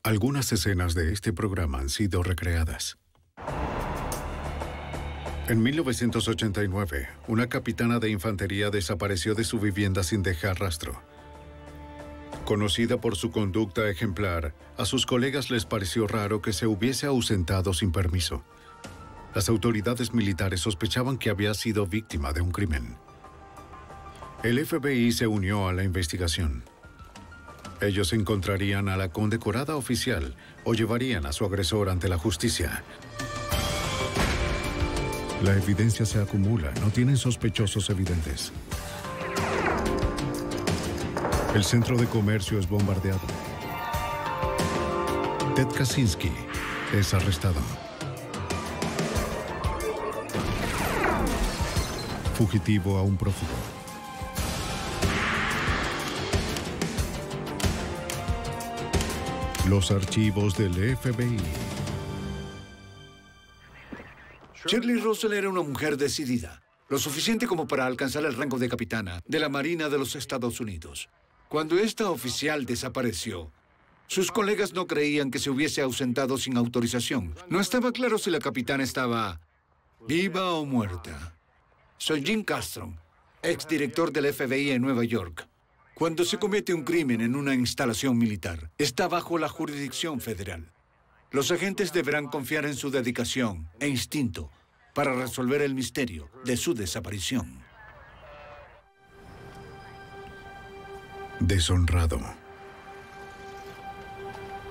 Algunas escenas de este programa han sido recreadas. En 1989, una capitana de infantería desapareció de su vivienda sin dejar rastro. Conocida por su conducta ejemplar, a sus colegas les pareció raro que se hubiese ausentado sin permiso. Las autoridades militares sospechaban que había sido víctima de un crimen. El FBI se unió a la investigación. Ellos encontrarían a la condecorada oficial o llevarían a su agresor ante la justicia. La evidencia se acumula, no tienen sospechosos evidentes. El centro de comercio es bombardeado. Ted Kaczynski es arrestado. Fugitivo a un prófugo. Los archivos del FBI. Shirley Russell era una mujer decidida, lo suficiente como para alcanzar el rango de capitana de la Marina de los Estados Unidos. Cuando esta oficial desapareció, sus colegas no creían que se hubiese ausentado sin autorización. No estaba claro si la capitana estaba viva o muerta. Soy Jim Castro, exdirector del FBI en Nueva York. Cuando se comete un crimen en una instalación militar, está bajo la jurisdicción federal. Los agentes deberán confiar en su dedicación e instinto para resolver el misterio de su desaparición. Deshonrado.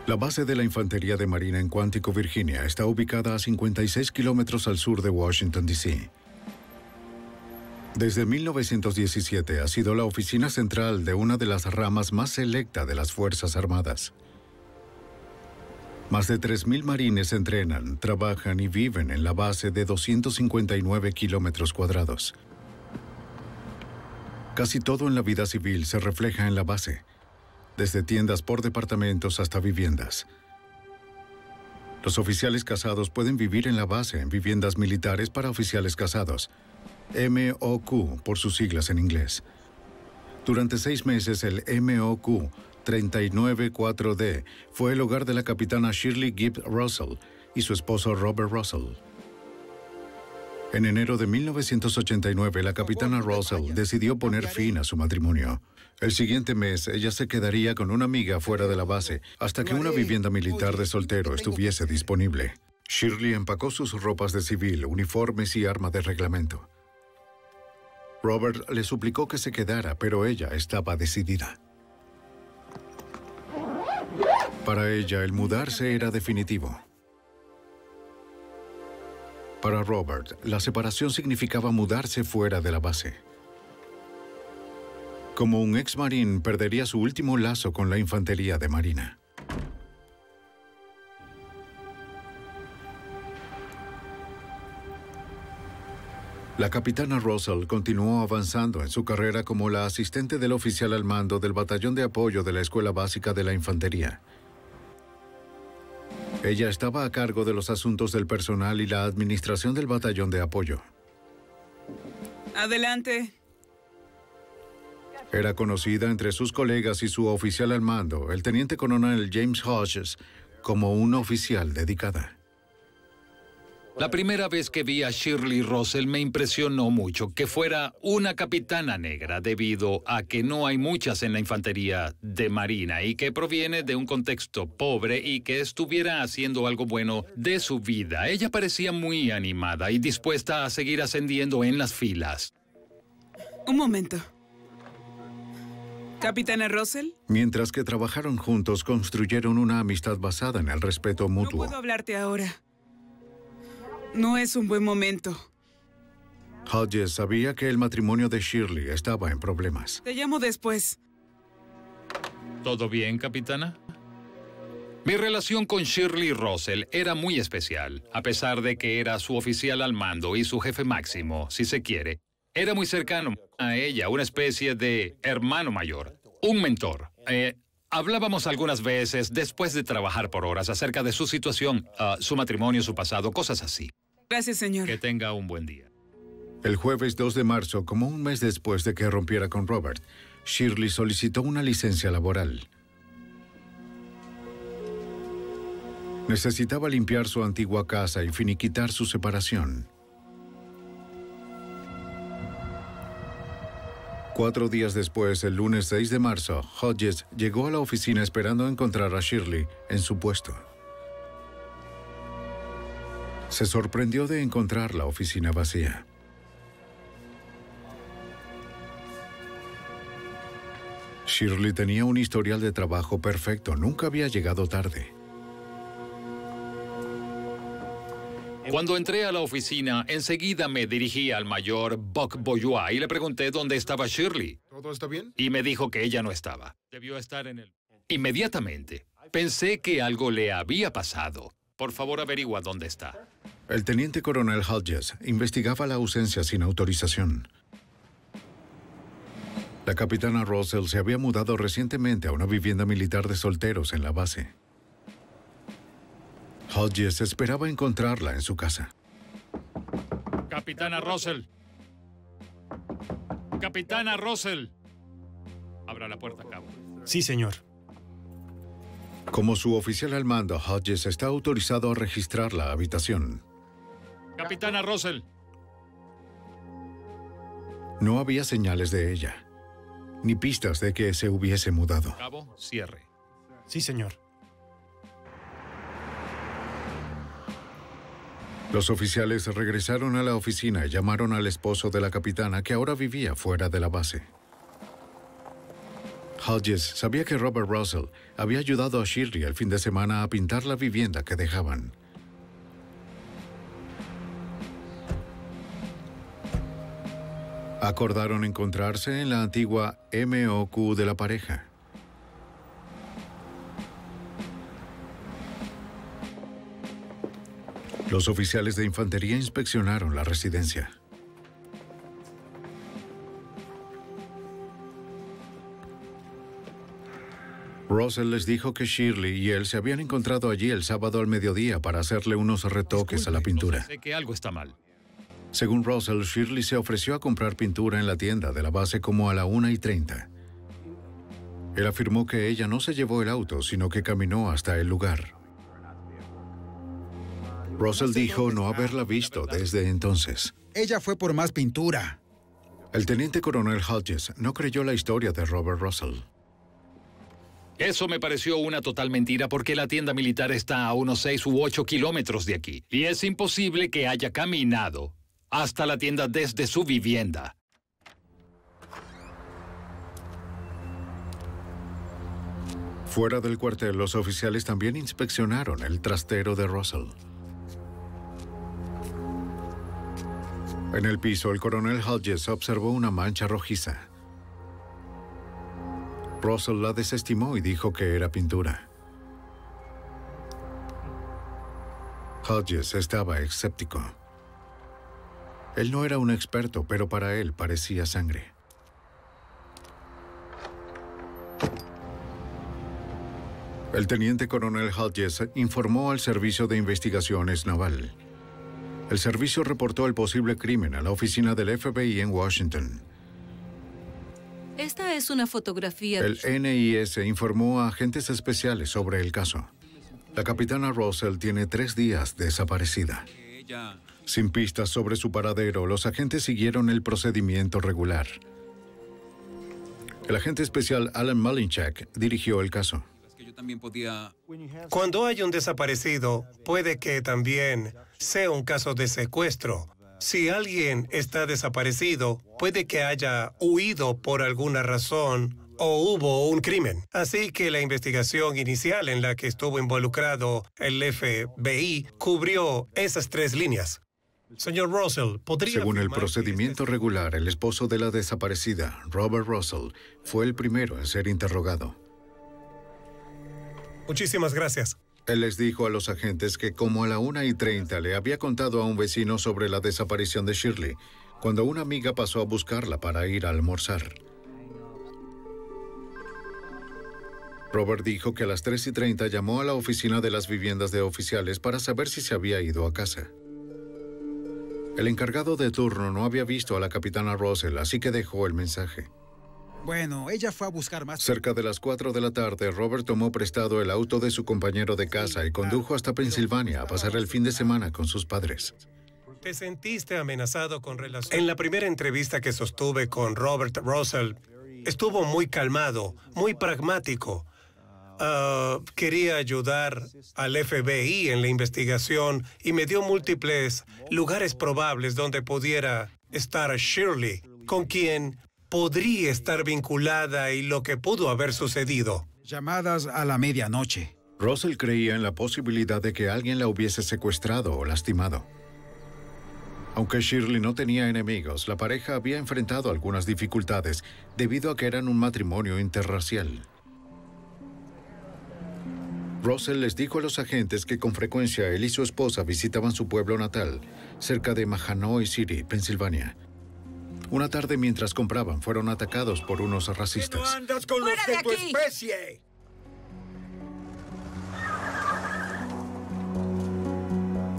La base de la Infantería de Marina en Quantico, Virginia, está ubicada a 56 kilómetros al sur de Washington, D.C. Desde 1917 ha sido la oficina central de una de las ramas más selecta de las Fuerzas Armadas. Más de 3.000 marines entrenan, trabajan y viven en la base de 259 kilómetros cuadrados. Casi todo en la vida civil se refleja en la base, desde tiendas por departamentos hasta viviendas. Los oficiales casados pueden vivir en la base en viviendas militares para oficiales casados, MOQ por sus siglas en inglés. Durante 6 meses el MOQ 394D fue el hogar de la capitana Shirley Gibbs Russell y su esposo Robert Russell. En enero de 1989, la capitana Russell decidió poner fin a su matrimonio. El siguiente mes, ella se quedaría con una amiga fuera de la base hasta que una vivienda militar de soltero estuviese disponible. Shirley empacó sus ropas de civil, uniformes y arma de reglamento. Robert le suplicó que se quedara, pero ella estaba decidida. Para ella, el mudarse era definitivo. Para Robert, la separación significaba mudarse fuera de la base. Como un ex-marín, perdería su último lazo con la infantería de marina. La capitana Russell continuó avanzando en su carrera como la asistente del oficial al mando del batallón de apoyo de la Escuela Básica de la Infantería. Ella estaba a cargo de los asuntos del personal y la administración del batallón de apoyo. Adelante. Era conocida entre sus colegas y su oficial al mando, el teniente coronel James Hodges, como una oficial dedicada. La primera vez que vi a Shirley Russell me impresionó mucho que fuera una capitana negra, debido a que no hay muchas en la infantería de marina y que proviene de un contexto pobre y que estuviera haciendo algo bueno de su vida. Ella parecía muy animada y dispuesta a seguir ascendiendo en las filas. Un momento. ¿Capitana Russell? Mientras que trabajaron juntos, construyeron una amistad basada en el respeto mutuo. No puedo hablarte ahora. No es un buen momento. Hodges sabía que el matrimonio de Shirley estaba en problemas. Te llamo después. ¿Todo bien, capitana? Mi relación con Shirley Russell era muy especial, a pesar de que era su oficial al mando y su jefe máximo, si se quiere. Era muy cercano a ella, una especie de hermano mayor, un mentor. Hablábamos algunas veces después de trabajar por horas acerca de su situación, su matrimonio, su pasado, cosas así. Gracias, señor. Que tenga un buen día. El jueves 2 de marzo, como un mes después de que rompiera con Robert, Shirley solicitó una licencia laboral. Necesitaba limpiar su antigua casa y finiquitar su separación. 4 días después, el lunes 6 de marzo, Hodges llegó a la oficina esperando encontrar a Shirley en su puesto. Se sorprendió de encontrar la oficina vacía. Shirley tenía un historial de trabajo perfecto, nunca había llegado tarde. Cuando entré a la oficina, enseguida me dirigí al mayor Buck Bourgeois y le pregunté dónde estaba Shirley. ¿Todo está bien? Y me dijo que ella no estaba. Debió estar en el... Inmediatamente, pensé que algo le había pasado. Por favor, averigua dónde está. El teniente coronel Hodges investigaba la ausencia sin autorización. La capitana Russell se había mudado recientemente a una vivienda militar de solteros en la base. Hodges esperaba encontrarla en su casa. Capitana Russell. Capitana Russell. Abra la puerta, cabo. Sí, señor. Como su oficial al mando, Hodges está autorizado a registrar la habitación. Capitana Russell. No había señales de ella, ni pistas de que se hubiese mudado. Cabo, cierre. Sí, señor. Los oficiales regresaron a la oficina y llamaron al esposo de la capitana, que ahora vivía fuera de la base. Hodges sabía que Robert Russell había ayudado a Shirley el fin de semana a pintar la vivienda que dejaban. Acordaron encontrarse en la antigua MOQ de la pareja. Los oficiales de infantería inspeccionaron la residencia. Russell les dijo que Shirley y él se habían encontrado allí el sábado al mediodía para hacerle unos retoques a la pintura. Sé que algo está mal. Según Russell, Shirley se ofreció a comprar pintura en la tienda de la base como a la 1:30. Él afirmó que ella no se llevó el auto, sino que caminó hasta el lugar. Russell dijo no haberla visto desde entonces. Ella fue por más pintura. El teniente coronel Hodges no creyó la historia de Robert Russell. Eso me pareció una total mentira porque la tienda militar está a unos 6 u 8 kilómetros de aquí. Y es imposible que haya caminado hasta la tienda desde su vivienda. Fuera del cuartel, los oficiales también inspeccionaron el trastero de Russell. En el piso, el coronel Hodges observó una mancha rojiza. Russell la desestimó y dijo que era pintura. Hodges estaba escéptico. Él no era un experto, pero para él parecía sangre. El teniente coronel Hodges informó al Servicio de Investigaciones Naval. El servicio reportó el posible crimen a la oficina del FBI en Washington. Esta es una fotografía. El NIS informó a agentes especiales sobre el caso. La capitana Russell tiene 3 días desaparecida. Sin pistas sobre su paradero, los agentes siguieron el procedimiento regular. El agente especial Alan Malinchak dirigió el caso. Cuando hay un desaparecido, puede que también sea un caso de secuestro. Si alguien está desaparecido, puede que haya huido por alguna razón o hubo un crimen. Así que la investigación inicial en la que estuvo involucrado el FBI cubrió esas 3 líneas. Señor Russell, ¿podría Según el afirmar que procedimiento regular, el esposo de la desaparecida, Robert Russell, fue el primero en ser interrogado. Muchísimas gracias. Él les dijo a los agentes que como a la 1:30 le había contado a un vecino sobre la desaparición de Shirley, cuando una amiga pasó a buscarla para ir a almorzar. Robert dijo que a las 3:30 llamó a la oficina de las viviendas de oficiales para saber si se había ido a casa. El encargado de turno no había visto a la capitana Russell, así que dejó el mensaje. Bueno, ella fue a buscar más. Cerca de las 4 de la tarde, Robert tomó prestado el auto de su compañero de casa y condujo hasta Pensilvania a pasar el fin de semana con sus padres. ¿Te sentiste amenazado con relación? En la primera entrevista que sostuve con Robert Russell, estuvo muy calmado, muy pragmático. Quería ayudar al FBI en la investigación y me dio múltiples lugares probables donde pudiera estar Shirley, con quien podría estar vinculada y lo que pudo haber sucedido. Llamadas a la medianoche. Russell creía en la posibilidad de que alguien la hubiese secuestrado o lastimado. Aunque Shirley no tenía enemigos, la pareja había enfrentado algunas dificultades debido a que eran un matrimonio interracial. Russell les dijo a los agentes que con frecuencia él y su esposa visitaban su pueblo natal, cerca de Mahanoy City, Pensilvania. Una tarde mientras compraban, fueron atacados por unos racistas. ¡No andas con los de tu especie!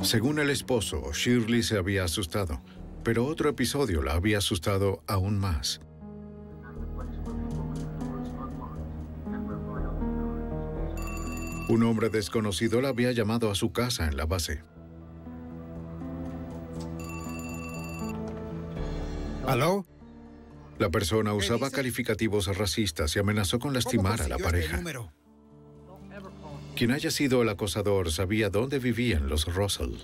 Según el esposo, Shirley se había asustado, pero otro episodio la había asustado aún más. Un hombre desconocido la había llamado a su casa en la base. ¿Aló? La persona usaba calificativos racistas y amenazó con lastimar a la pareja. Quien haya sido el acosador sabía dónde vivían los Russell.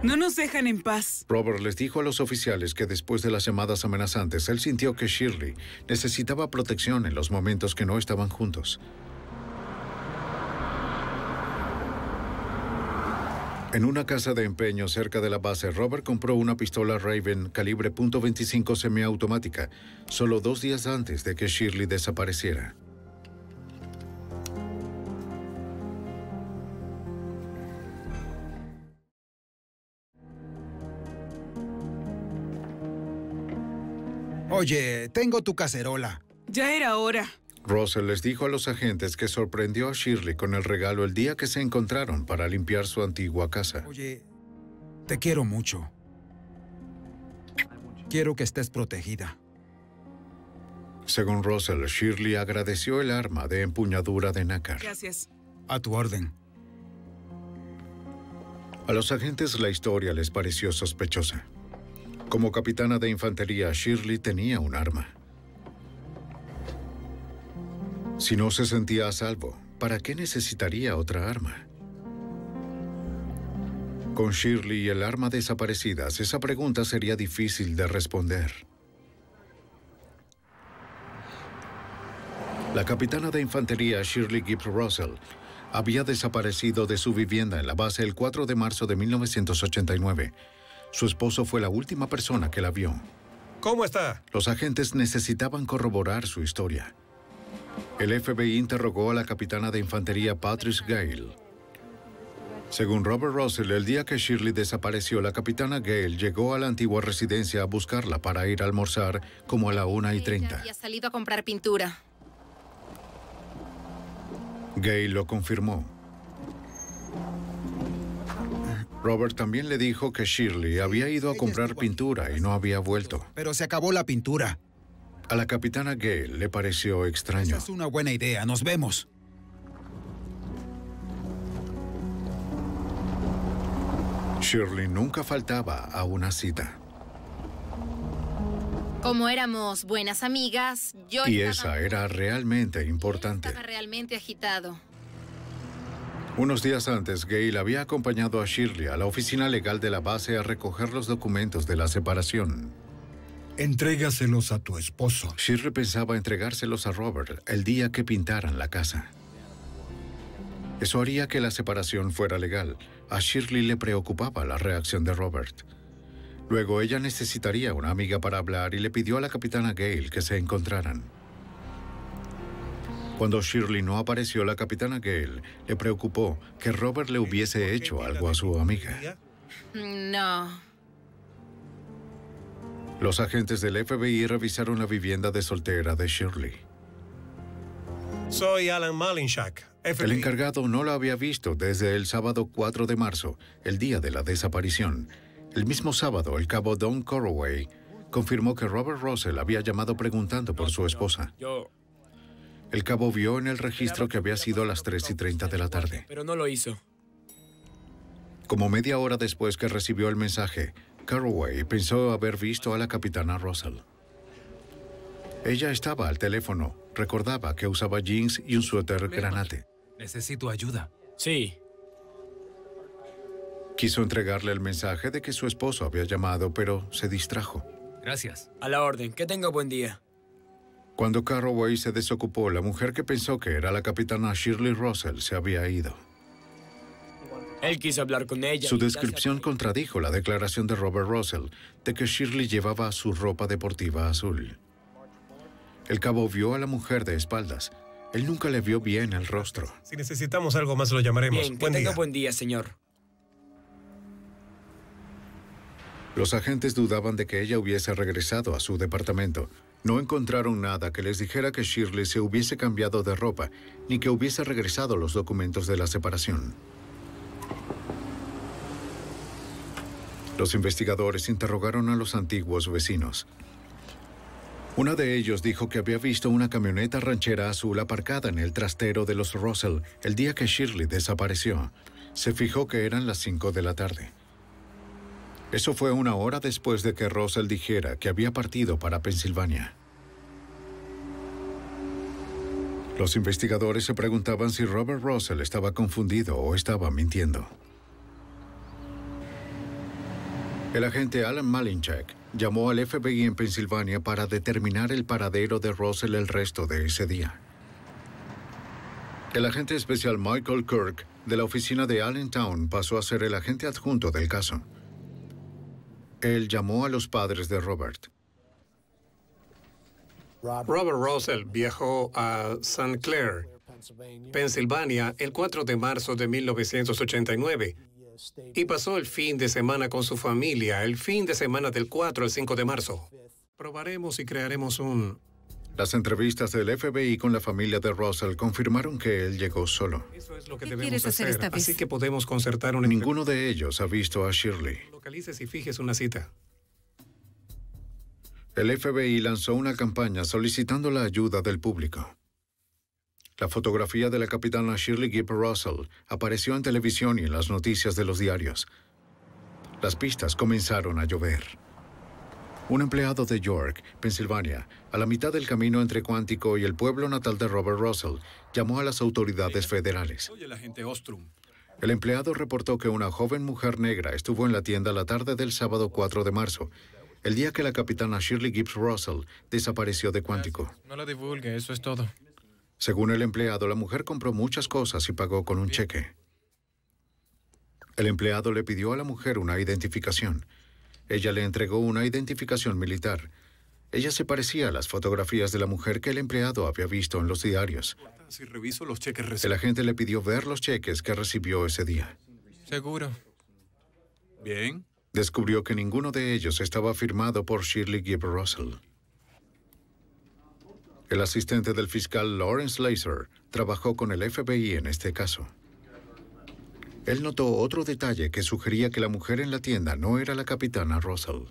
No nos dejan en paz. Robert les dijo a los oficiales que después de las llamadas amenazantes, él sintió que Shirley necesitaba protección en los momentos que no estaban juntos. En una casa de empeño cerca de la base, Robert compró una pistola Raven calibre .25 semiautomática, solo 2 días antes de que Shirley desapareciera. Oye, tengo tu cacerola. Ya era hora. Russell les dijo a los agentes que sorprendió a Shirley con el regalo el día que se encontraron para limpiar su antigua casa. Oye, te quiero mucho. Quiero que estés protegida. Según Russell, Shirley agradeció el arma de empuñadura de nácar. Gracias. A tu orden. A los agentes la historia les pareció sospechosa. Como capitana de infantería, Shirley tenía un arma. Si no se sentía a salvo, ¿para qué necesitaría otra arma? Con Shirley y el arma desaparecidas, esa pregunta sería difícil de responder. La capitana de infantería Shirley Gibbs Russell había desaparecido de su vivienda en la base el 4 de marzo de 1989. Su esposo fue la última persona que la vio. ¿Cómo está? Los agentes necesitaban corroborar su historia. El FBI interrogó a la capitana de infantería Patrice Gale. Según Robert Russell, el día que Shirley desapareció, la capitana Gale llegó a la antigua residencia a buscarla para ir a almorzar como a la 1:30. Ella había salido a comprar pintura. Gale lo confirmó. Robert también le dijo que Shirley había ido a comprar pintura y no había vuelto. Pero se acabó la pintura. A la capitana Gale le pareció extraño. Esa es una buena idea. Nos vemos. Shirley nunca faltaba a una cita. Como éramos buenas amigas, Y esa era realmente importante. Estaba realmente agitado. Unos días antes, Gale había acompañado a Shirley a la oficina legal de la base a recoger los documentos de la separación. Entrégaselos a tu esposo. Shirley pensaba entregárselos a Robert el día que pintaran la casa. Eso haría que la separación fuera legal. A Shirley le preocupaba la reacción de Robert. Luego ella necesitaría una amiga para hablar y le pidió a la capitana Gale que se encontraran. Cuando Shirley no apareció, la capitana Gale le preocupó que Robert le hubiese hecho algo a su amiga. No. Los agentes del FBI revisaron la vivienda de soltera de Shirley. Soy Alan Malinchak, FBI. El encargado no la había visto desde el sábado 4 de marzo, el día de la desaparición. El mismo sábado, el cabo Don Corroway confirmó que Robert Russell había llamado preguntando por su esposa. El cabo vio en el registro que había sido a las 3:30 de la tarde. Pero no lo hizo. Como media hora después que recibió el mensaje, Carraway pensó haber visto a la capitana Russell. Ella estaba al teléfono. Recordaba que usaba jeans y un suéter granate. Necesito ayuda. Sí. Quiso entregarle el mensaje de que su esposo había llamado, pero se distrajo. Gracias. A la orden. Que tenga buen día. Cuando Carraway se desocupó, la mujer que pensó que era la capitana Shirley Russell se había ido. Él quiso hablar con ella. Su descripción contradijo la declaración de Robert Russell de que Shirley llevaba su ropa deportiva azul. El cabo vio a la mujer de espaldas. Él nunca le vio bien el rostro. Si necesitamos algo más, lo llamaremos. Bien, que tenga buen día, señor. Los agentes dudaban de que ella hubiese regresado a su departamento. No encontraron nada que les dijera que Shirley se hubiese cambiado de ropa, ni que hubiese regresado los documentos de la separación. Los investigadores interrogaron a los antiguos vecinos. Uno de ellos dijo que había visto una camioneta ranchera azul aparcada en el trastero de los Russell el día que Shirley desapareció. Se fijó que eran las 5 de la tarde. Eso fue una hora después de que Russell dijera que había partido para Pensilvania. Los investigadores se preguntaban si Robert Russell estaba confundido o estaba mintiendo. El agente Alan Malinchak llamó al FBI en Pensilvania para determinar el paradero de Russell el resto de ese día. El agente especial Michael Kirk, de la oficina de Allentown, pasó a ser el agente adjunto del caso. Él llamó a los padres de Robert. Robert Russell viajó a St. Clair, Pensilvania, el 4 de marzo de 1989 y pasó el fin de semana con su familia, el fin de semana del 4 al 5 de marzo. Probaremos y crearemos un... Las entrevistas del FBI con la familia de Russell confirmaron que él llegó solo. Eso es lo que debemos hacer, así que podemos concertar una... Ninguno de ellos ha visto a Shirley. Localices y fijes una cita. El FBI lanzó una campaña solicitando la ayuda del público. La fotografía de la capitana Shirley Gibb Russell apareció en televisión y en las noticias de los diarios. Las pistas comenzaron a llover. Un empleado de York, Pensilvania, a la mitad del camino entre Quantico y el pueblo natal de Robert Russell, llamó a las autoridades federales. Soy el agente Ostrom. El empleado reportó que una joven mujer negra estuvo en la tienda la tarde del sábado 4 de marzo, el día que la capitana Shirley Gibbs Russell desapareció de Quantico. No la divulgue, eso es todo. Según el empleado, la mujer compró muchas cosas y pagó con un cheque. El empleado le pidió a la mujer una identificación. Ella le entregó una identificación militar. Ella se parecía a las fotografías de la mujer que el empleado había visto en los diarios. Si reviso los cheques El agente le pidió ver los cheques que recibió ese día. Seguro. Bien. Descubrió que ninguno de ellos estaba firmado por Shirley Gibb Russell. El asistente del fiscal Lawrence Laser trabajó con el FBI en este caso. Él notó otro detalle que sugería que la mujer en la tienda no era la capitana Russell.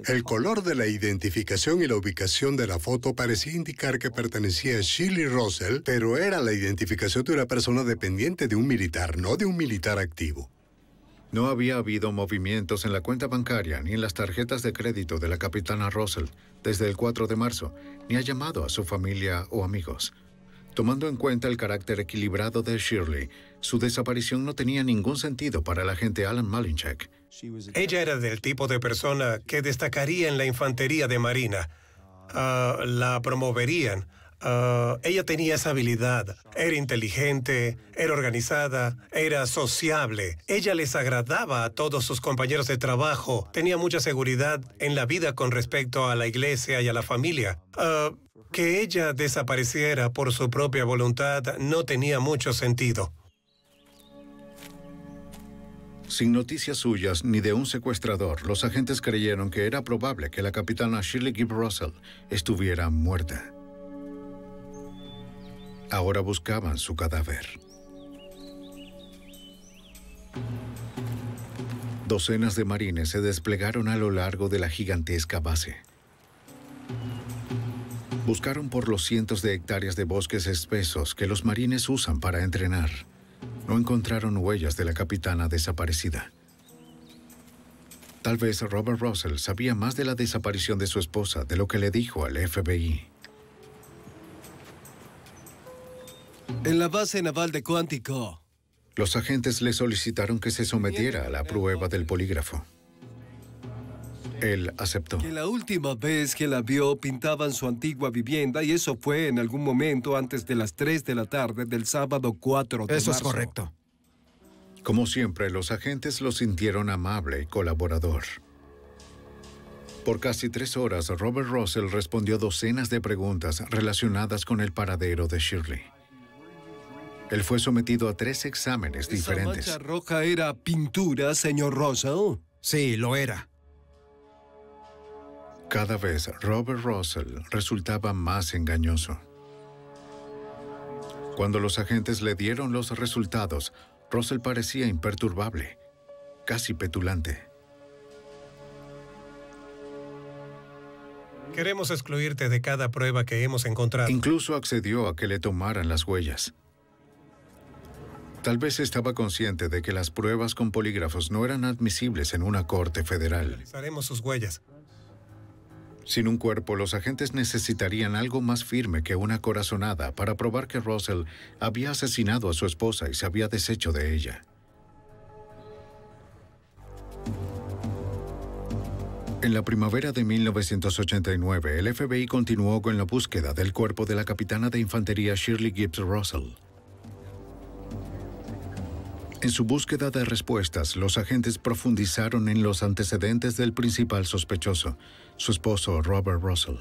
El color de la identificación y la ubicación de la foto parecía indicar que pertenecía a Shirley Russell, pero era la identificación de una persona dependiente de un militar, no de un militar activo. No había habido movimientos en la cuenta bancaria ni en las tarjetas de crédito de la capitana Russell desde el 4 de marzo, ni ha llamado a su familia o amigos. Tomando en cuenta el carácter equilibrado de Shirley, su desaparición no tenía ningún sentido para el agente Alan Malinchak. Ella era del tipo de persona que destacaría en la infantería de marina. La promoverían. Ella tenía esa habilidad. Era inteligente, era organizada, era sociable. Ella les agradaba a todos sus compañeros de trabajo. Tenía mucha seguridad en la vida con respecto a la iglesia y a la familia. Que ella desapareciera por su propia voluntad no tenía mucho sentido. Sin noticias suyas ni de un secuestrador, los agentes creyeron que era probable que la capitana Shirley Gibb Russell estuviera muerta. Ahora buscaban su cadáver. Docenas de marines se desplegaron a lo largo de la gigantesca base. Buscaron por los cientos de hectáreas de bosques espesos que los marines usan para entrenar. No encontraron huellas de la capitana desaparecida. Tal vez Robert Russell sabía más de la desaparición de su esposa de lo que le dijo al FBI. En la base naval de Quantico. Los agentes le solicitaron que se sometiera a la prueba del polígrafo. Él aceptó. Que la última vez que la vio pintaban su antigua vivienda y eso fue en algún momento antes de las 3 de la tarde del sábado 4 de marzo. Eso es correcto. Como siempre, los agentes lo sintieron amable y colaborador. Por casi 3 horas, Robert Russell respondió docenas de preguntas relacionadas con el paradero de Shirley. Él fue sometido a 3 exámenes diferentes. ¿Esa mancha roja era pintura, señor Russell? Sí, lo era. Cada vez, Robert Russell resultaba más engañoso. Cuando los agentes le dieron los resultados, Russell parecía imperturbable, casi petulante. Queremos excluirte de cada prueba que hemos encontrado. Incluso accedió a que le tomaran las huellas. Tal vez estaba consciente de que las pruebas con polígrafos no eran admisibles en una corte federal. Analizaremos sus huellas. Sin un cuerpo, los agentes necesitarían algo más firme que una corazonada para probar que Russell había asesinado a su esposa y se había deshecho de ella. En la primavera de 1989, el FBI continuó con la búsqueda del cuerpo de la capitana de infantería Shirley Gibbs Russell. En su búsqueda de respuestas, los agentes profundizaron en los antecedentes del principal sospechoso, su esposo Robert Russell.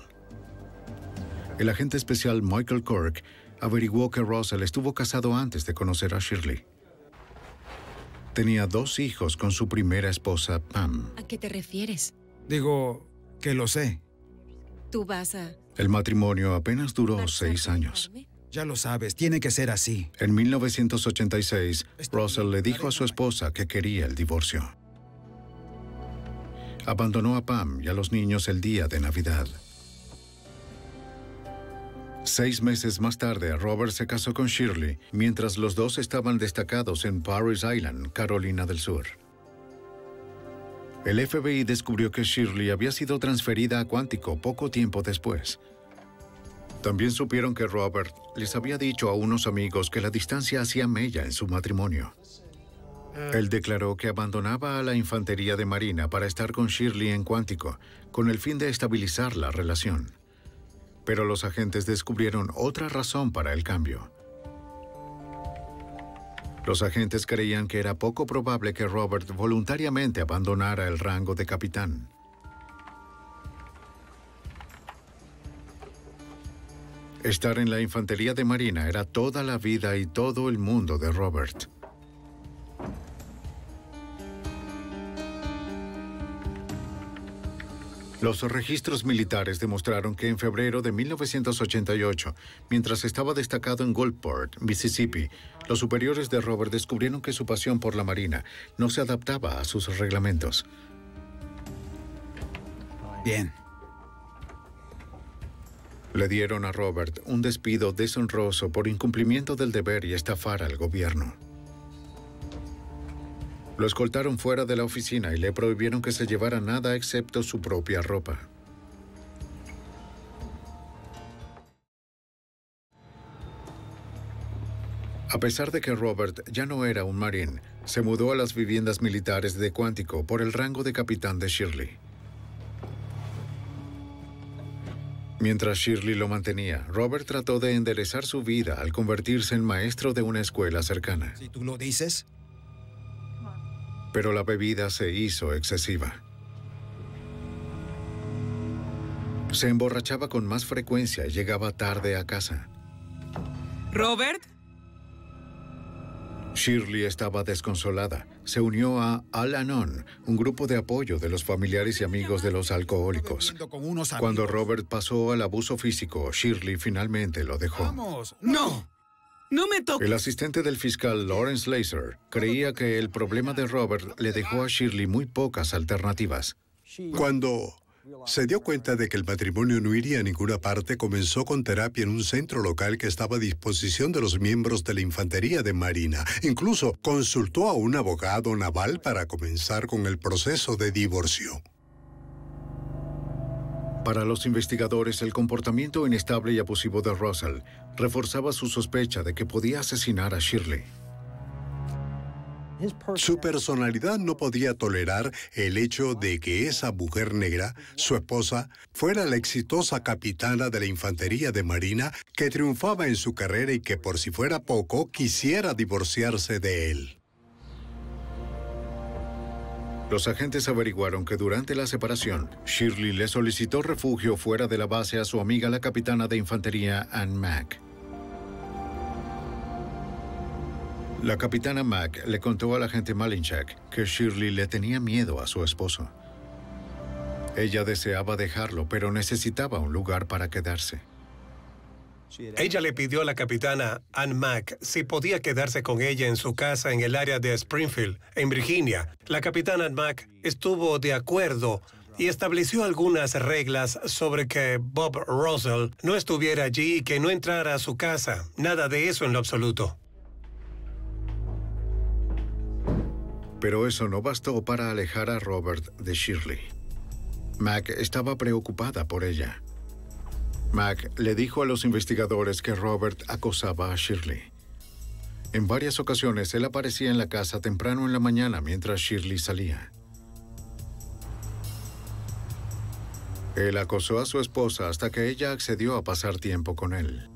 El agente especial Michael Kirk averiguó que Russell estuvo casado antes de conocer a Shirley. Tenía 2 hijos con su primera esposa, Pam. ¿A qué te refieres? Digo que lo sé. ¿Tú vas a...? El matrimonio apenas duró 6 años. Ya lo sabes, tiene que ser así. En 1986, Russell le dijo a su esposa que quería el divorcio. Abandonó a Pam y a los niños el día de Navidad. 6 meses más tarde, Robert se casó con Shirley, mientras los dos estaban destacados en Parris Island, Carolina del Sur. El FBI descubrió que Shirley había sido transferida a Quantico poco tiempo después. También supieron que Robert les había dicho a unos amigos que la distancia hacía mella en su matrimonio. Él declaró que abandonaba a la infantería de Marina para estar con Shirley en Quantico, con el fin de estabilizar la relación. Pero los agentes descubrieron otra razón para el cambio. Los agentes creían que era poco probable que Robert voluntariamente abandonara el rango de capitán. Estar en la infantería de Marina era toda la vida y todo el mundo de Robert. Los registros militares demostraron que en febrero de 1988, mientras estaba destacado en Gulfport, Mississippi, los superiores de Robert descubrieron que su pasión por la Marina no se adaptaba a sus reglamentos. Bien. Le dieron a Robert un despido deshonroso por incumplimiento del deber y estafar al gobierno. Lo escoltaron fuera de la oficina y le prohibieron que se llevara nada excepto su propia ropa. A pesar de que Robert ya no era un marín, se mudó a las viviendas militares de Quantico por el rango de capitán de Shirley. Mientras Shirley lo mantenía, Robert trató de enderezar su vida al convertirse en maestro de una escuela cercana. Si tú lo dices. Pero la bebida se hizo excesiva. Se emborrachaba con más frecuencia y llegaba tarde a casa. ¿Robert? Shirley estaba desconsolada. Se unió a Al-Anon, un grupo de apoyo de los familiares y amigos de los alcohólicos. Cuando Robert pasó al abuso físico, Shirley finalmente lo dejó. ¡Vamos! ¡No! ¡No me toques! El asistente del fiscal Lawrence Laser creía que el problema de Robert le dejó a Shirley muy pocas alternativas. Cuando se dio cuenta de que el matrimonio no iría a ninguna parte, comenzó con terapia en un centro local que estaba a disposición de los miembros de la Infantería de Marina. Incluso consultó a un abogado naval para comenzar con el proceso de divorcio. Para los investigadores, el comportamiento inestable y abusivo de Russell reforzaba su sospecha de que podía asesinar a Shirley. Su personalidad no podía tolerar el hecho de que esa mujer negra, su esposa, fuera la exitosa capitana de la Infantería de Marina que triunfaba en su carrera y que, por si fuera poco, quisiera divorciarse de él. Los agentes averiguaron que durante la separación, Shirley le solicitó refugio fuera de la base a su amiga la capitana de infantería Ann Mack. La capitana Mack le contó al agente Malinchak que Shirley le tenía miedo a su esposo. Ella deseaba dejarlo, pero necesitaba un lugar para quedarse. Ella le pidió a la capitana Ann Mack si podía quedarse con ella en su casa en el área de Springfield, en Virginia. La capitana Ann Mack estuvo de acuerdo y estableció algunas reglas sobre que Bob Russell no estuviera allí y que no entrara a su casa. Nada de eso en lo absoluto. Pero eso no bastó para alejar a Robert de Shirley. Mack estaba preocupada por ella. Mack le dijo a los investigadores que Robert acosaba a Shirley. En varias ocasiones él aparecía en la casa temprano en la mañana mientras Shirley salía. Él acosó a su esposa hasta que ella accedió a pasar tiempo con él.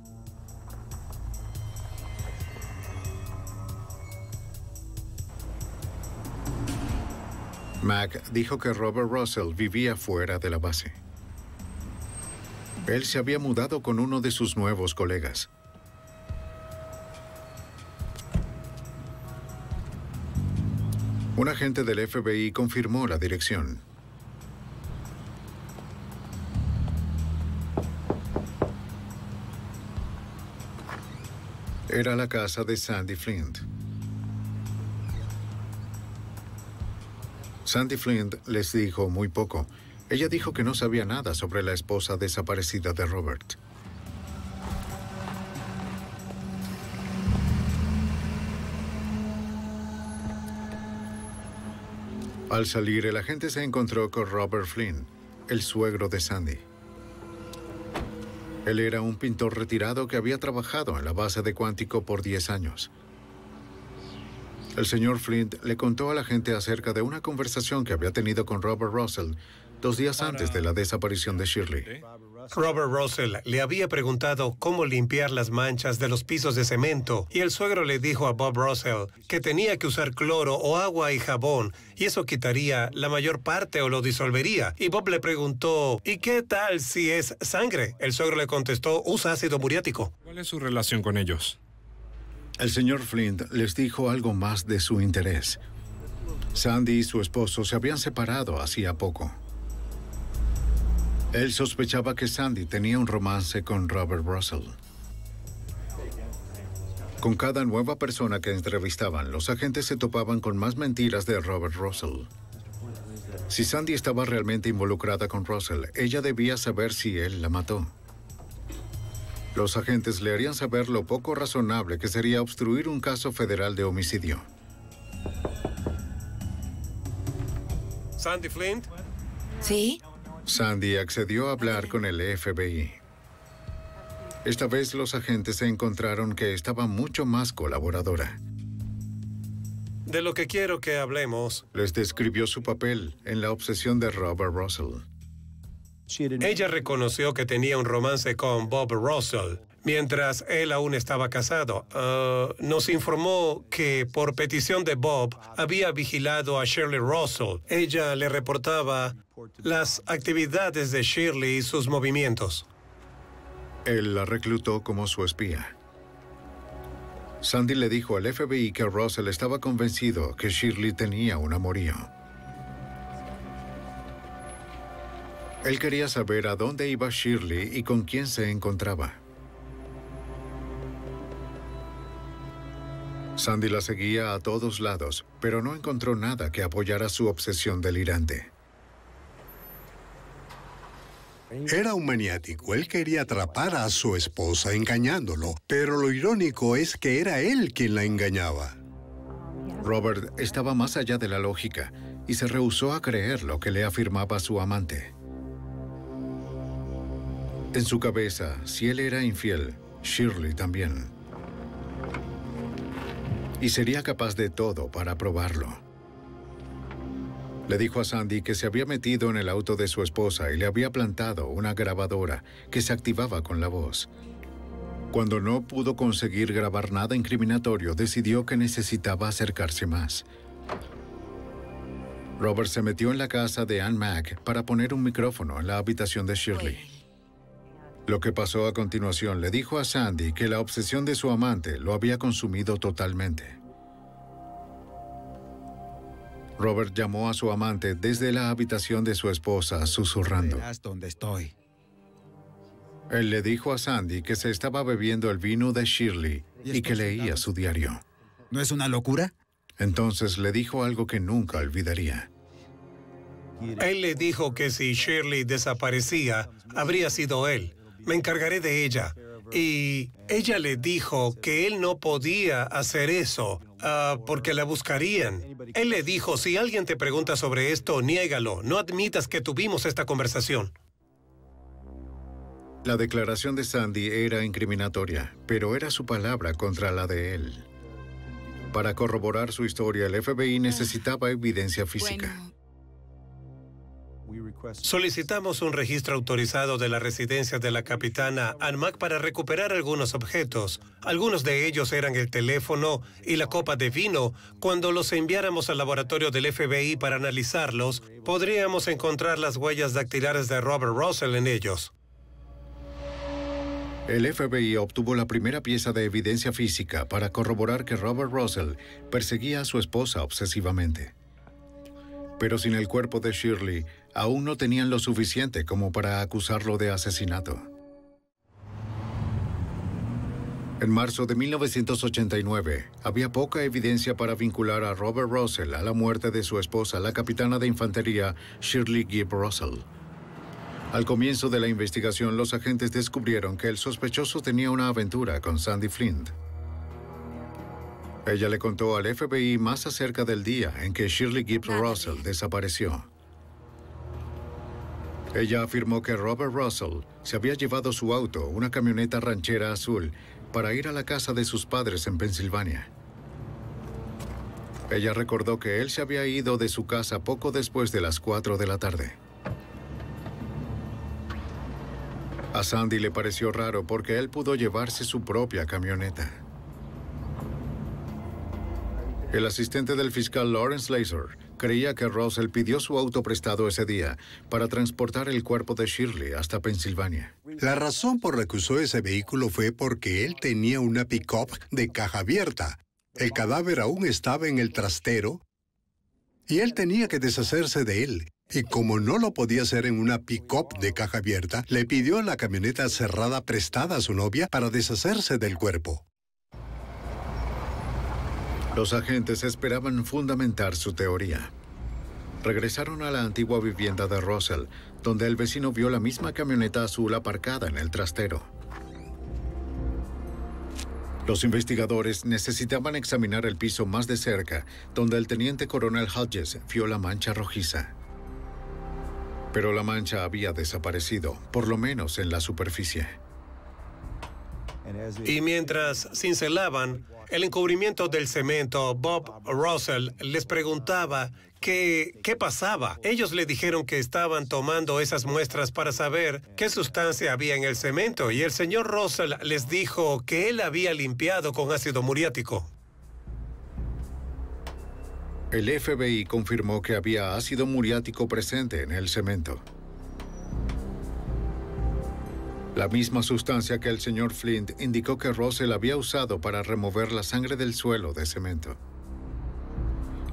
Mack dijo que Robert Russell vivía fuera de la base. Él se había mudado con uno de sus nuevos colegas. Un agente del FBI confirmó la dirección. Era la casa de Sandy Flint. Sandy Flint les dijo muy poco. Ella dijo que no sabía nada sobre la esposa desaparecida de Robert. Al salir, el agente se encontró con Robert Flynn, el suegro de Sandy. Él era un pintor retirado que había trabajado en la base de Quantico por 10 años. El señor Flint le contó al agente acerca de una conversación que había tenido con Robert Russell 2 días antes de la desaparición de Shirley. Robert Russell le había preguntado cómo limpiar las manchas de los pisos de cemento y el suegro le dijo a Bob Russell que tenía que usar cloro o agua y jabón y eso quitaría la mayor parte o lo disolvería. Y Bob le preguntó, ¿y qué tal si es sangre? El suegro le contestó, usa ácido muriático. ¿Cuál es su relación con ellos? El señor Flint les dijo algo más de su interés. Sandy y su esposo se habían separado hacía poco. Él sospechaba que Sandy tenía un romance con Robert Russell. Con cada nueva persona que entrevistaban, los agentes se topaban con más mentiras de Robert Russell. Si Sandy estaba realmente involucrada con Russell, ella debía saber si él la mató. Los agentes le harían saber lo poco razonable que sería obstruir un caso federal de homicidio. ¿Sandy Flint? ¿Sí? Sandy accedió a hablar con el FBI. Esta vez los agentes se encontraron que estaba mucho más colaboradora. De lo que quiero que hablemos. Les describió su papel en la obsesión de Robert Russell. Ella reconoció que tenía un romance con Bob Russell mientras él aún estaba casado. Nos informó que por petición de Bob había vigilado a Shirley Russell. Ella le reportaba las actividades de Shirley y sus movimientos. Él la reclutó como su espía. Sandy le dijo al FBI que Russell estaba convencido que Shirley tenía un amorío. Él quería saber a dónde iba Shirley y con quién se encontraba. Sandy la seguía a todos lados, pero no encontró nada que apoyara su obsesión delirante. Era un maniático. Él quería atrapar a su esposa engañándolo, pero lo irónico es que era él quien la engañaba. Robert estaba más allá de la lógica y se rehusó a creer lo que le afirmaba su amante. En su cabeza, si él era infiel, Shirley también. Y sería capaz de todo para probarlo. Le dijo a Sandy que se había metido en el auto de su esposa y le había plantado una grabadora que se activaba con la voz. Cuando no pudo conseguir grabar nada incriminatorio, decidió que necesitaba acercarse más. Robert se metió en la casa de Ann Mack para poner un micrófono en la habitación de Shirley. Lo que pasó a continuación le dijo a Sandy que la obsesión de su amante lo había consumido totalmente. Robert llamó a su amante desde la habitación de su esposa, susurrando. Verás dónde estoy. Él le dijo a Sandy que se estaba bebiendo el vino de Shirley y que leía su diario. ¿No es una locura? Entonces le dijo algo que nunca olvidaría. Él le dijo que si Shirley desaparecía, habría sido él. Me encargaré de ella. Y ella le dijo que él no podía hacer eso, porque la buscarían. Él le dijo, si alguien te pregunta sobre esto, niégalo. No admitas que tuvimos esta conversación. La declaración de Sandy era incriminatoria, pero era su palabra contra la de él. Para corroborar su historia, el FBI necesitaba evidencia física. Solicitamos un registro autorizado de la residencia de la capitana Ann Mack para recuperar algunos objetos. Algunos de ellos eran el teléfono y la copa de vino. Cuando los enviáramos al laboratorio del FBI para analizarlos, podríamos encontrar las huellas dactilares de Robert Russell en ellos. El FBI obtuvo la primera pieza de evidencia física para corroborar que Robert Russell perseguía a su esposa obsesivamente. Pero sin el cuerpo de Shirley, aún no tenían lo suficiente como para acusarlo de asesinato. En marzo de 1989, había poca evidencia para vincular a Robert Russell a la muerte de su esposa, la capitana de infantería Shirley Gibb Russell. Al comienzo de la investigación, los agentes descubrieron que el sospechoso tenía una aventura con Sandy Flint. Ella le contó al FBI más acerca del día en que Shirley Gibb Russell desapareció. Ella afirmó que Robert Russell se había llevado su auto, una camioneta ranchera azul, para ir a la casa de sus padres en Pensilvania. Ella recordó que él se había ido de su casa poco después de las 4 de la tarde. A Sandy le pareció raro porque él pudo llevarse su propia camioneta. El asistente del fiscal Lawrence Laser creía que Russell pidió su auto prestado ese día para transportar el cuerpo de Shirley hasta Pensilvania. La razón por la que usó ese vehículo fue porque él tenía una pick-up de caja abierta. El cadáver aún estaba en el trastero y él tenía que deshacerse de él. Y como no lo podía hacer en una pick-up de caja abierta, le pidió la camioneta cerrada prestada a su novia para deshacerse del cuerpo. Los agentes esperaban fundamentar su teoría. Regresaron a la antigua vivienda de Russell, donde el vecino vio la misma camioneta azul aparcada en el trastero. Los investigadores necesitaban examinar el piso más de cerca, donde el teniente coronel Hodges vio la mancha rojiza. Pero la mancha había desaparecido, por lo menos en la superficie. Y mientras cincelaban el encubrimiento del cemento, Bob Russell les preguntaba qué pasaba. Ellos le dijeron que estaban tomando esas muestras para saber qué sustancia había en el cemento, y el señor Russell les dijo que él había limpiado con ácido muriático. El FBI confirmó que había ácido muriático presente en el cemento. La misma sustancia que el señor Flint indicó que Russell había usado para remover la sangre del suelo de cemento.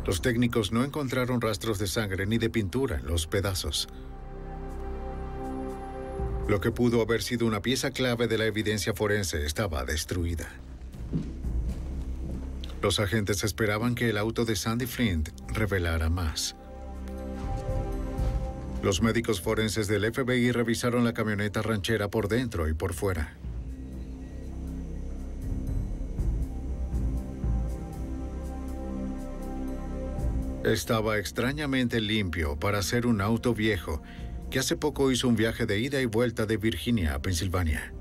Los técnicos no encontraron rastros de sangre ni de pintura en los pedazos. Lo que pudo haber sido una pieza clave de la evidencia forense estaba destruida. Los agentes esperaban que el auto de Sandy Flint revelara más. Los médicos forenses del FBI revisaron la camioneta ranchera por dentro y por fuera. Estaba extrañamente limpio para ser un auto viejo que hace poco hizo un viaje de ida y vuelta de Virginia a Pensilvania.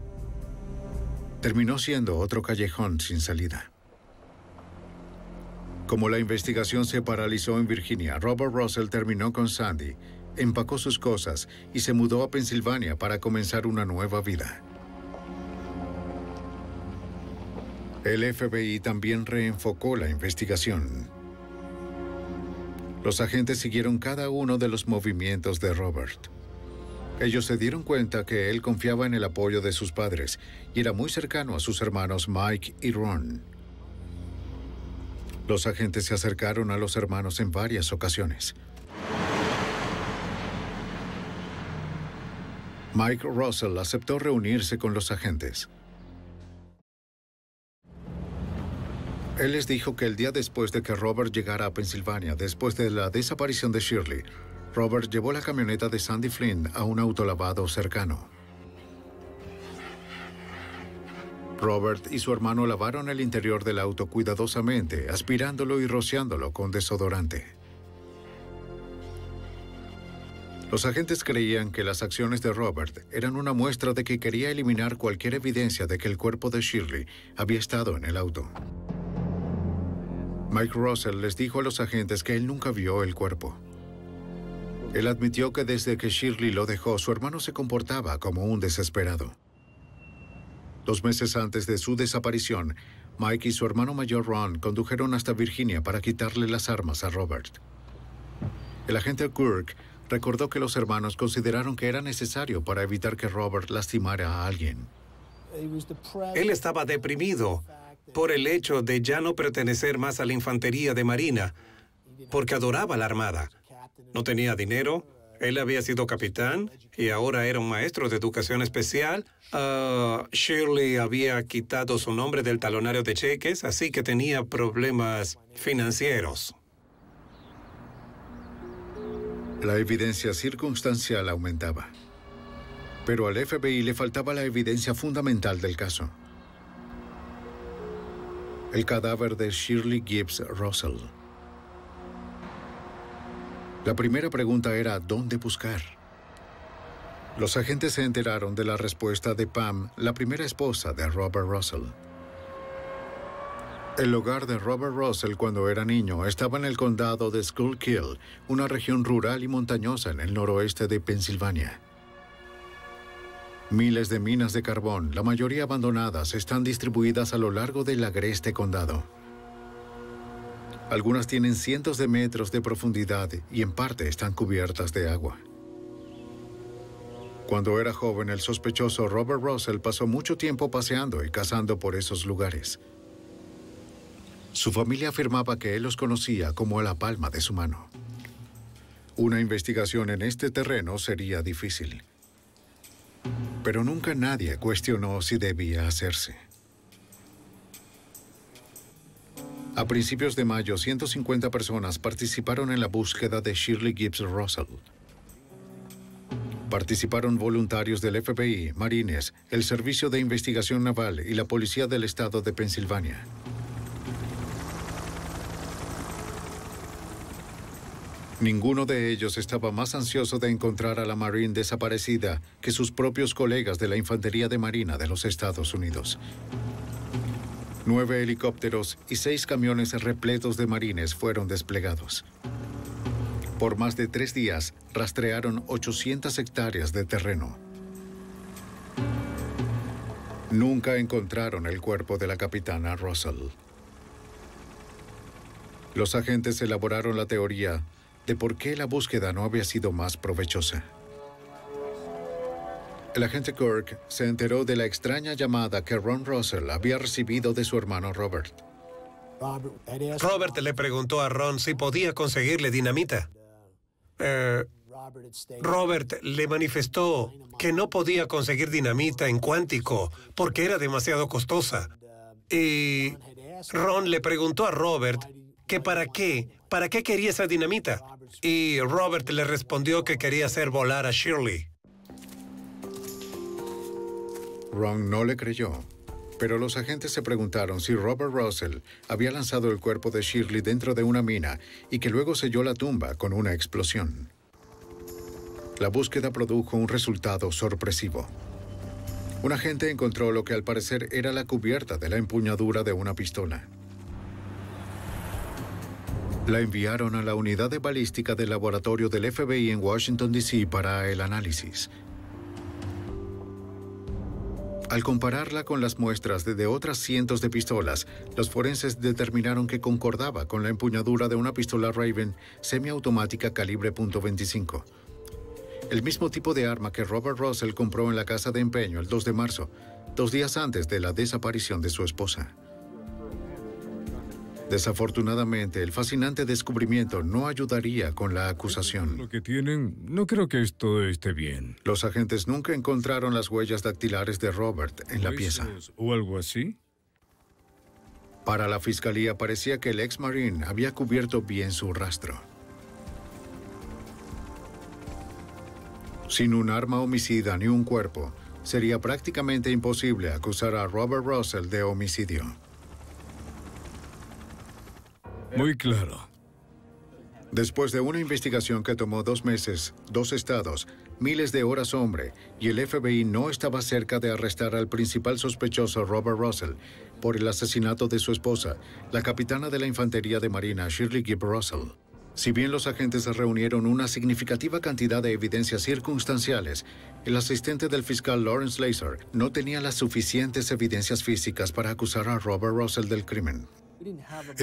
Terminó siendo otro callejón sin salida. Como la investigación se paralizó en Virginia, Robert Russell terminó con Sandy, empacó sus cosas y se mudó a Pensilvania para comenzar una nueva vida. El FBI también reenfocó la investigación. Los agentes siguieron cada uno de los movimientos de Robert. Ellos se dieron cuenta que él confiaba en el apoyo de sus padres y era muy cercano a sus hermanos Mike y Ron. Los agentes se acercaron a los hermanos en varias ocasiones. Mike Russell aceptó reunirse con los agentes. Él les dijo que el día después de que Robert llegara a Pensilvania, después de la desaparición de Shirley, Robert llevó la camioneta de Sandy Flint a un autolavado cercano. Robert y su hermano lavaron el interior del auto cuidadosamente, aspirándolo y rociándolo con desodorante. Los agentes creían que las acciones de Robert eran una muestra de que quería eliminar cualquier evidencia de que el cuerpo de Shirley había estado en el auto. Mike Russell les dijo a los agentes que él nunca vio el cuerpo. Él admitió que desde que Shirley lo dejó, su hermano se comportaba como un desesperado. 2 meses antes de su desaparición, Mike y su hermano mayor Ron condujeron hasta Virginia para quitarle las armas a Robert. El agente Kirk recordó que los hermanos consideraron que era necesario para evitar que Robert lastimara a alguien. Él estaba deprimido por el hecho de ya no pertenecer más a la infantería de Marina, porque adoraba la Armada. No tenía dinero, él había sido capitán y ahora era un maestro de educación especial. Shirley había quitado su nombre del talonario de cheques, así que tenía problemas financieros. La evidencia circunstancial aumentaba. Pero al FBI le faltaba la evidencia fundamental del caso. El cadáver de Shirley Gibbs Russell. La primera pregunta era ¿dónde buscar? Los agentes se enteraron de la respuesta de Pam, la primera esposa de Robert Russell. El hogar de Robert Russell cuando era niño estaba en el condado de Schuylkill, una región rural y montañosa en el noroeste de Pensilvania. Miles de minas de carbón, la mayoría abandonadas, están distribuidas a lo largo del agreste condado. Algunas tienen cientos de metros de profundidad y en parte están cubiertas de agua. Cuando era joven, el sospechoso Robert Russell pasó mucho tiempo paseando y cazando por esos lugares. Su familia afirmaba que él los conocía como la palma de su mano. Una investigación en este terreno sería difícil. Pero nunca nadie cuestionó si debía hacerse. A principios de mayo, 150 personas participaron en la búsqueda de Shirley Gibbs Russell. Participaron voluntarios del FBI, Marines, el Servicio de Investigación Naval y la Policía del Estado de Pensilvania. Ninguno de ellos estaba más ansioso de encontrar a la Marine desaparecida que sus propios colegas de la Infantería de Marina de los Estados Unidos. 9 helicópteros y 6 camiones repletos de marines fueron desplegados. Por más de 3 días, rastrearon 800 hectáreas de terreno. Nunca encontraron el cuerpo de la capitana Russell. Los agentes elaboraron la teoría de por qué la búsqueda no había sido más provechosa. El agente Kirk se enteró de la extraña llamada que Ron Russell había recibido de su hermano Robert. Robert le preguntó a Ron si podía conseguirle dinamita. Robert le manifestó que no podía conseguir dinamita en Cuántico porque era demasiado costosa. Y Ron le preguntó a Robert que para qué quería esa dinamita. Y Robert le respondió que quería hacer volar a Shirley. Ron no le creyó, pero los agentes se preguntaron si Robert Russell había lanzado el cuerpo de Shirley dentro de una mina y que luego selló la tumba con una explosión. La búsqueda produjo un resultado sorpresivo. Un agente encontró lo que al parecer era la cubierta de la empuñadura de una pistola. La enviaron a la unidad de balística del laboratorio del FBI en Washington, D.C. para el análisis. Al compararla con las muestras de otras cientos de pistolas, los forenses determinaron que concordaba con la empuñadura de una pistola Raven semiautomática calibre .25. El mismo tipo de arma que Robert Russell compró en la casa de empeño el 2 de marzo, 2 días antes de la desaparición de su esposa. Desafortunadamente, el fascinante descubrimiento no ayudaría con la acusación. Lo que tienen, no creo que esto esté bien. Los agentes nunca encontraron las huellas dactilares de Robert en la pieza. ¿O algo así? Para la fiscalía parecía que el ex-marine había cubierto bien su rastro. Sin un arma homicida ni un cuerpo, sería prácticamente imposible acusar a Robert Russell de homicidio. Muy claro. Después de una investigación que tomó 2 meses, 2 estados, miles de horas hombre, y el FBI no estaba cerca de arrestar al principal sospechoso Robert Russell por el asesinato de su esposa, la capitana de la Infantería de Marina, Shirley Gibb Russell. Si bien los agentes reunieron una significativa cantidad de evidencias circunstanciales, el asistente del fiscal Lawrence Laser no tenía las suficientes evidencias físicas para acusar a Robert Russell del crimen.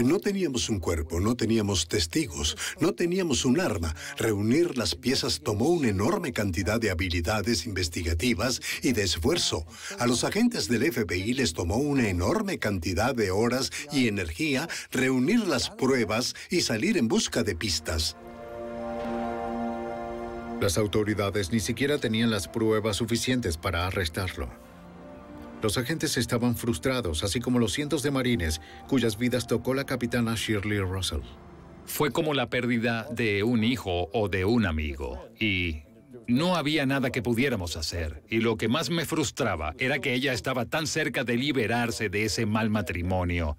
No teníamos un cuerpo, no teníamos testigos, no teníamos un arma. Reunir las piezas tomó una enorme cantidad de habilidades investigativas y de esfuerzo. A los agentes del FBI les tomó una enorme cantidad de horas y energía reunir las pruebas y salir en busca de pistas. Las autoridades ni siquiera tenían las pruebas suficientes para arrestarlo. Los agentes estaban frustrados, así como los cientos de marines cuyas vidas tocó la capitana Shirley Russell. Fue como la pérdida de un hijo o de un amigo. Y no había nada que pudiéramos hacer. Y lo que más me frustraba era que ella estaba tan cerca de liberarse de ese mal matrimonio.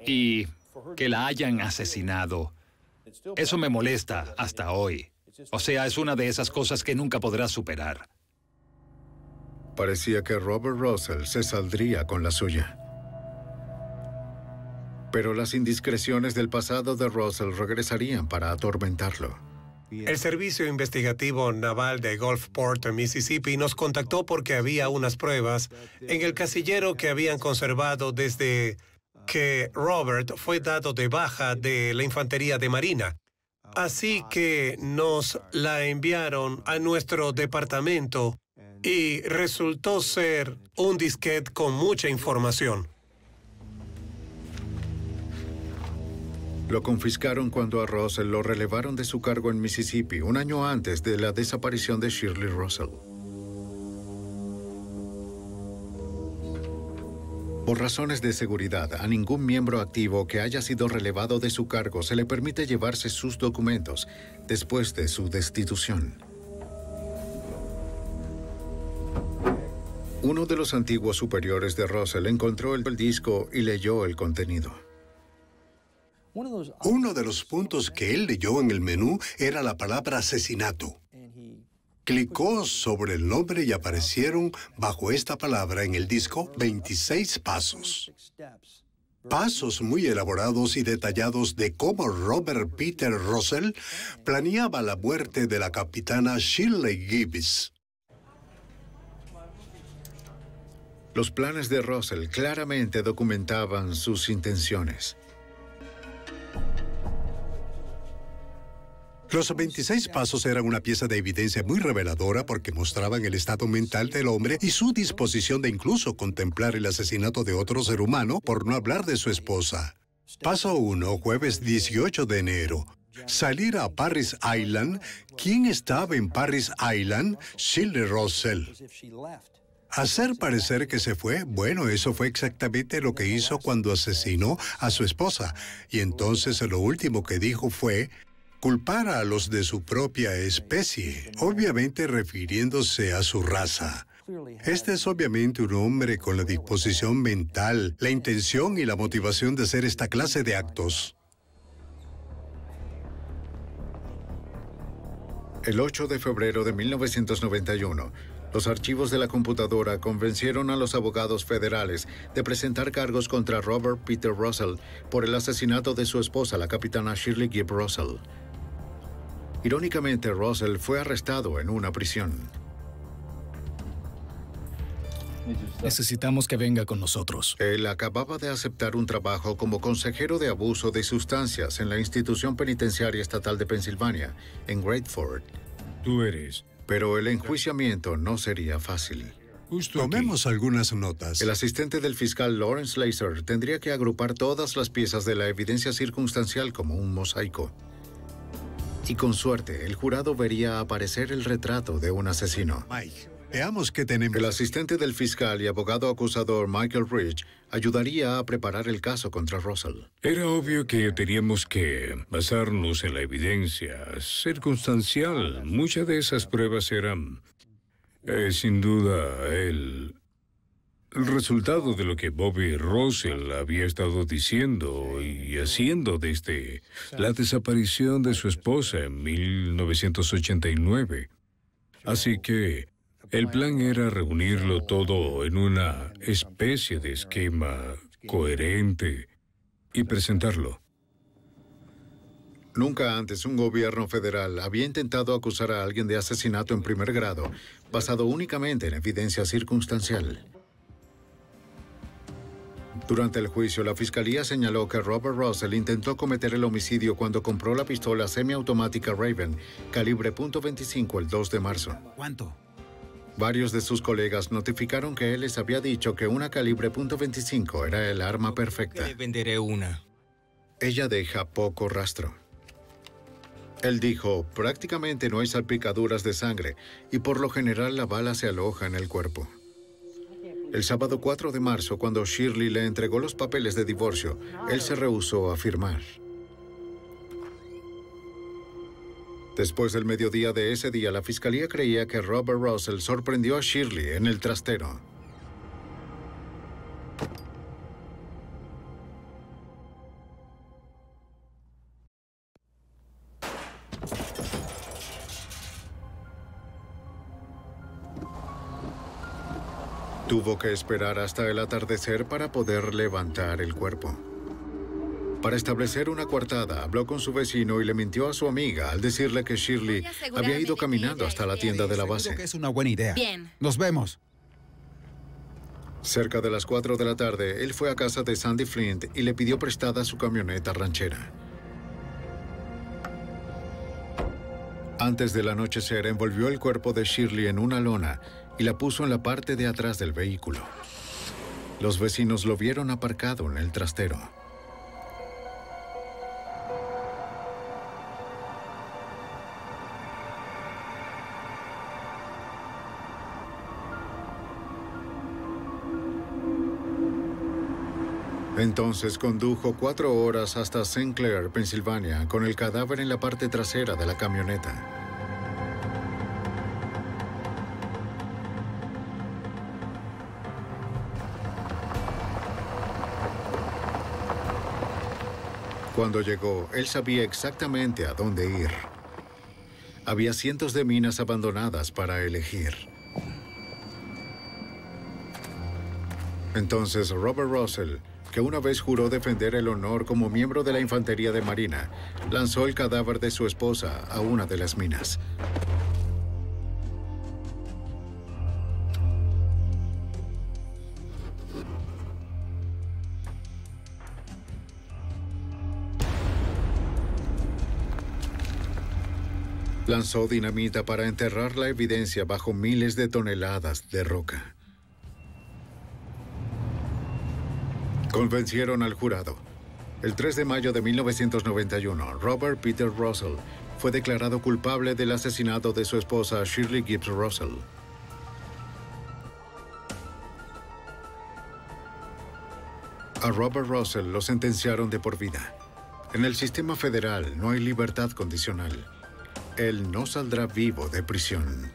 Y que la hayan asesinado. Eso me molesta hasta hoy. O sea, es una de esas cosas que nunca podrás superar. Parecía que Robert Russell se saldría con la suya. Pero las indiscreciones del pasado de Russell regresarían para atormentarlo. El Servicio Investigativo Naval de Gulfport, Mississippi, nos contactó porque había unas pruebas en el casillero que habían conservado desde que Robert fue dado de baja de la Infantería de Marina. Así que nos la enviaron a nuestro departamento y resultó ser un disquete con mucha información. Lo confiscaron cuando a Russell lo relevaron de su cargo en Mississippi, un año antes de la desaparición de Shirley Russell. Por razones de seguridad, a ningún miembro activo que haya sido relevado de su cargo se le permite llevarse sus documentos después de su destitución. Uno de los antiguos superiores de Russell encontró el disco y leyó el contenido. Uno de los puntos que él leyó en el menú era la palabra asesinato. Clicó sobre el nombre y aparecieron bajo esta palabra en el disco 26 pasos. Pasos muy elaborados y detallados de cómo Robert Peter Russell planeaba la muerte de la capitana Shirley Gibbs. Los planes de Russell claramente documentaban sus intenciones. Los 26 pasos eran una pieza de evidencia muy reveladora porque mostraban el estado mental del hombre y su disposición de incluso contemplar el asesinato de otro ser humano, por no hablar de su esposa. Paso 1, jueves 18 de enero. Salir a Parris Island. ¿Quién estaba en Parris Island? Shirley Russell. Hacer parecer que se fue, bueno, eso fue exactamente lo que hizo cuando asesinó a su esposa. Y entonces lo último que dijo fue culpar a los de su propia especie, obviamente refiriéndose a su raza. Este es obviamente un hombre con la disposición mental, la intención y la motivación de hacer esta clase de actos. El 8 de febrero de 1991, los archivos de la computadora convencieron a los abogados federales de presentar cargos contra Robert Peter Russell por el asesinato de su esposa, la capitana Shirley Gibb Russell. Irónicamente, Russell fue arrestado en una prisión. Necesitamos que venga con nosotros. Él acababa de aceptar un trabajo como consejero de abuso de sustancias en la institución penitenciaria estatal de Pensilvania, en Grateford. Tú eres. Pero el enjuiciamiento no sería fácil. Tomemos algunas notas. El asistente del fiscal Lawrence Laser tendría que agrupar todas las piezas de la evidencia circunstancial como un mosaico. Y con suerte, el jurado vería aparecer el retrato de un asesino. Mike, veamos qué tenemos. El asistente del fiscal y abogado acusador Michael Rich ayudaría a preparar el caso contra Russell. Era obvio que teníamos que basarnos en la evidencia circunstancial. Muchas de esas pruebas eran, sin duda, el resultado de lo que Bobby Russell había estado diciendo y haciendo desde la desaparición de su esposa en 1989. Así que el plan era reunirlo todo en una especie de esquema coherente y presentarlo. Nunca antes un gobierno federal había intentado acusar a alguien de asesinato en primer grado, basado únicamente en evidencia circunstancial. Durante el juicio, la fiscalía señaló que Robert Russell intentó cometer el homicidio cuando compró la pistola semiautomática Raven, calibre .25, el 2 de marzo. ¿Cuánto? Varios de sus colegas notificaron que él les había dicho que una calibre .25 era el arma perfecta. Le venderé una. Ella deja poco rastro. Él dijo, prácticamente no hay salpicaduras de sangre y por lo general la bala se aloja en el cuerpo. El sábado 4 de marzo, cuando Shirley le entregó los papeles de divorcio, él se rehusó a firmar. Después del mediodía de ese día, la fiscalía creía que Robert Russell sorprendió a Shirley en el trastero. Tuvo que esperar hasta el atardecer para poder levantar el cuerpo. Para establecer una coartada, habló con su vecino y le mintió a su amiga al decirle que Shirley había ido caminando hasta la tienda de la base. Creo que es una buena idea. Bien. Nos vemos. Cerca de las 4 de la tarde, él fue a casa de Sandy Flint y le pidió prestada su camioneta ranchera. Antes del anochecer, envolvió el cuerpo de Shirley en una lona y la puso en la parte de atrás del vehículo. Los vecinos lo vieron aparcado en el trastero. Entonces condujo 4 horas hasta St. Clair, Pensilvania, con el cadáver en la parte trasera de la camioneta. Cuando llegó, él sabía exactamente a dónde ir. Había cientos de minas abandonadas para elegir. Entonces Robert Russell, que una vez juró defender el honor como miembro de la Infantería de Marina, lanzó el cadáver de su esposa a una de las minas. Lanzó dinamita para enterrar la evidencia bajo miles de toneladas de roca. Convencieron al jurado. El 3 de mayo de 1991, Robert Peter Russell fue declarado culpable del asesinato de su esposa Shirley Gibb Russell. A Robert Russell lo sentenciaron de por vida. En el sistema federal no hay libertad condicional. Él no saldrá vivo de prisión.